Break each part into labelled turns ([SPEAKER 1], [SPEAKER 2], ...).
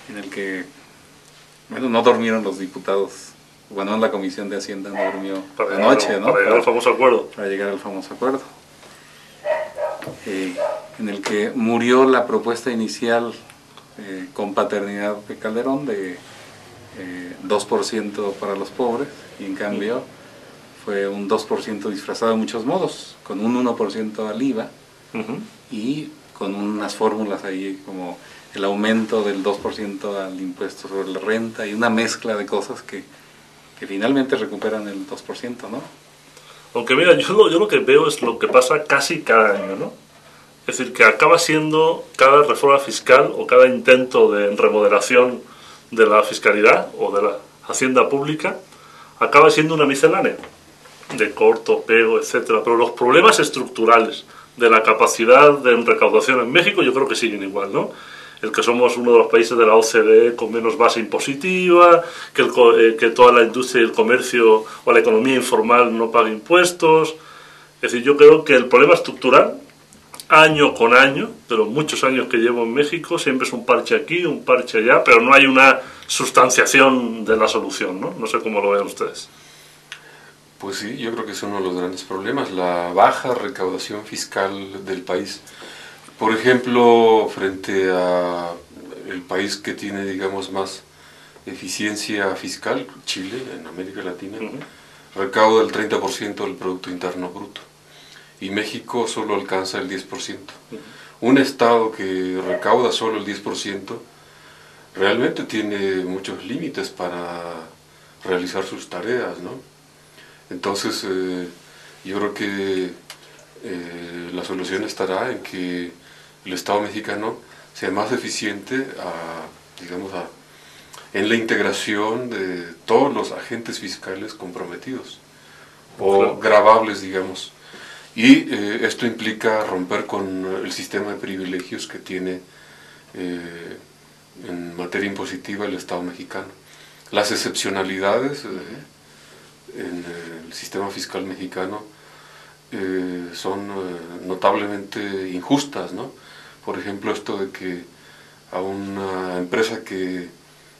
[SPEAKER 1] En el que, bueno, no durmieron los diputados. Bueno, en la Comisión de Hacienda no durmió anoche, ¿no?
[SPEAKER 2] Para llegar al famoso acuerdo.
[SPEAKER 1] Para llegar al famoso acuerdo. En el que murió la propuesta inicial con paternidad de Calderón de 2% para los pobres, y en cambio fue un 2% disfrazado de muchos modos, con un 1% al IVA y con unas fórmulas ahí como el aumento del 2% al impuesto sobre la renta y una mezcla de cosas que finalmente recuperan el 2%, ¿no?
[SPEAKER 2] Aunque mira, yo lo que veo es lo que pasa casi cada año, ¿no? Es decir, que acaba siendo cada reforma fiscal o cada intento de remodelación de la fiscalidad o de la hacienda pública acaba siendo una miscelánea de corto, pego, etcétera. Pero los problemas estructurales de la capacidad de recaudación en México yo creo que siguen igual, ¿no? El que somos uno de los países de la OCDE con menos base impositiva, que toda la industria y el comercio o la economía informal no paga impuestos. Es decir, yo creo que el problema estructural, año con año, de los muchos años que llevo en México, siempre es un parche aquí, un parche allá, pero no hay una sustanciación de la solución, ¿no? No sé cómo lo ven ustedes.
[SPEAKER 3] Pues sí, yo creo que es uno de los grandes problemas, la baja recaudación fiscal del país. Por ejemplo, frente a el país que tiene, digamos, más eficiencia fiscal, Chile, en América Latina, recauda el 30% del Producto Interno Bruto. Y México solo alcanza el 10%. Un estado que recauda solo el 10% realmente tiene muchos límites para realizar sus tareas, ¿no? Entonces, yo creo que la solución estará en que el Estado mexicano sea más eficiente en la integración de todos los agentes fiscales comprometidos o gravables, digamos. Y esto implica romper con el sistema de privilegios que tiene en materia impositiva el Estado mexicano. Las excepcionalidades en el sistema fiscal mexicano son notablemente injustas, ¿no? Por ejemplo, esto de que a una empresa que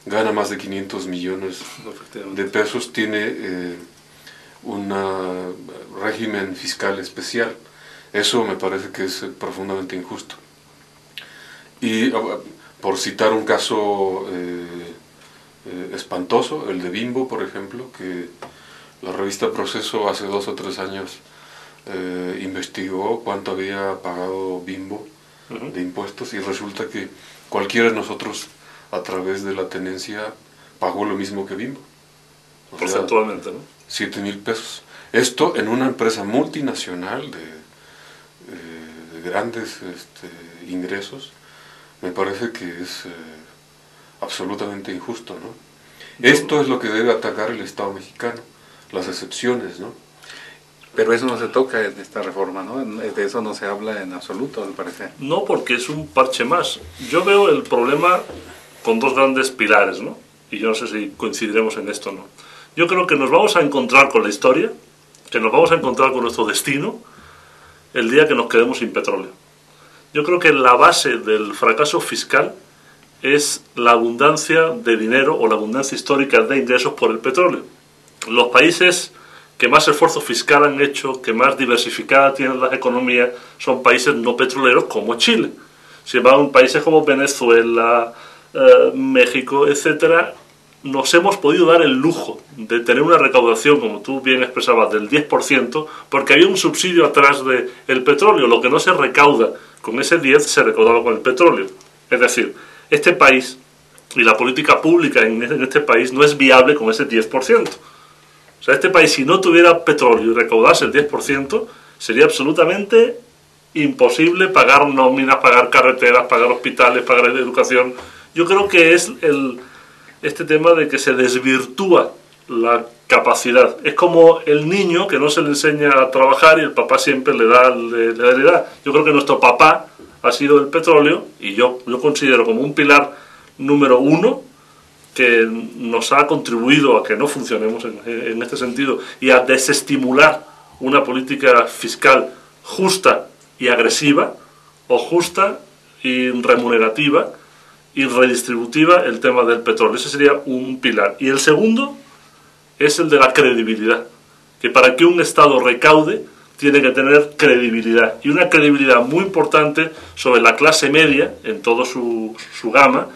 [SPEAKER 3] gana más de 500 millones de pesos tiene un régimen fiscal especial. Eso me parece que es profundamente injusto. Y por citar un caso espantoso, el de Bimbo, por ejemplo, que la revista Proceso hace 2 o 3 años investigó cuánto había pagado Bimbo de impuestos, y resulta que cualquiera de nosotros a través de la tenencia pagó lo mismo que Bimbo.
[SPEAKER 2] Porcentualmente, ¿no?
[SPEAKER 3] 7,000 pesos. Esto en una empresa multinacional de grandes ingresos, me parece que es absolutamente injusto, ¿no? Esto es lo que debe atacar el Estado mexicano, las excepciones, ¿no?
[SPEAKER 1] Pero eso no se toca en esta reforma, ¿no? De eso no se habla en absoluto, al parecer.
[SPEAKER 2] No, porque es un parche más. Yo veo el problema con 2 grandes pilares, ¿no? Y yo no sé si coincidiremos en esto o no. Yo creo que nos vamos a encontrar con la historia, que nos vamos a encontrar con nuestro destino, el día que nos quedemos sin petróleo. Yo creo que la base del fracaso fiscal es la abundancia de dinero o la abundancia histórica de ingresos por el petróleo. Los países que más esfuerzo fiscal han hecho, que más diversificada tienen las economías, son países no petroleros como Chile. Si van países como Venezuela, México, etcétera, nos hemos podido dar el lujo de tener una recaudación, como tú bien expresabas, del 10%, porque había un subsidio atrás del petróleo. Lo que no se recauda con ese 10 se recaudaba con el petróleo. Es decir, este país y la política pública en este país no es viable con ese 10%. O sea, este país, si no tuviera petróleo y recaudase el 10%, sería absolutamente imposible pagar nóminas, pagar carreteras, pagar hospitales, pagar educación. Yo creo que es este tema de que se desvirtúa la capacidad. Es como el niño que no se le enseña a trabajar y el papá siempre le da heredad. Yo creo que nuestro papá ha sido el petróleo, y yo considero como un pilar número 1 que nos ha contribuido a que no funcionemos en este sentido y a desestimular una política fiscal justa y agresiva, o justa y remunerativa y redistributiva el tema del petróleo. Ese sería un pilar. Y el segundo es el de la credibilidad, que para que un Estado recaude tiene que tener credibilidad, y una credibilidad muy importante sobre la clase media en toda su gama,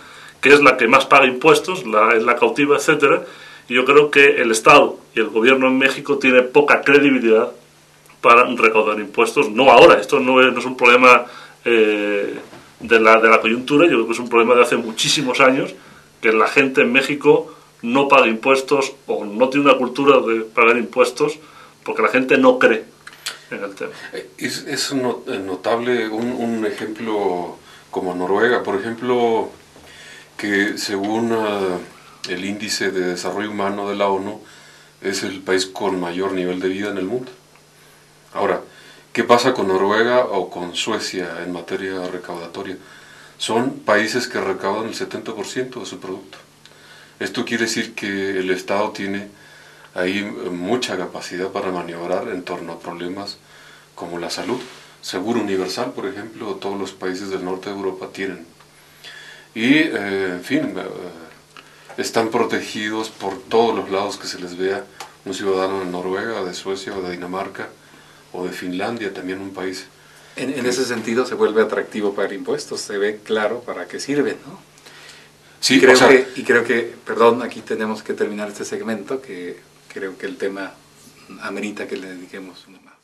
[SPEAKER 2] que es la que más paga impuestos, es la cautiva, etcétera. Y yo creo que el Estado y el gobierno en México tiene poca credibilidad para recaudar impuestos. No ahora, esto no es un problema de la coyuntura, yo creo que es un problema de hace muchísimos años, que la gente en México no paga impuestos o no tiene una cultura de pagar impuestos porque la gente no cree en el tema.
[SPEAKER 3] Es notable un ejemplo como Noruega, por ejemplo, que según el índice de desarrollo humano de la ONU es el país con mayor nivel de vida en el mundo. Ahora, ¿qué pasa con Noruega o con Suecia en materia recaudatoria? Son países que recaudan el 70% de su producto. Esto quiere decir que el Estado tiene ahí mucha capacidad para maniobrar en torno a problemas como la salud. Seguro universal, por ejemplo, todos los países del norte de Europa tienen. Y, en fin, están protegidos por todos los lados que se les vea un ciudadano de Noruega, de Suecia o de Dinamarca o de Finlandia, también un país.
[SPEAKER 1] En ese sentido se vuelve atractivo pagar impuestos, se ve claro para qué sirven, ¿no?
[SPEAKER 3] Sí,
[SPEAKER 1] creo que, perdón, aquí tenemos que terminar este segmento, que creo que el tema amerita que le dediquemos uno más.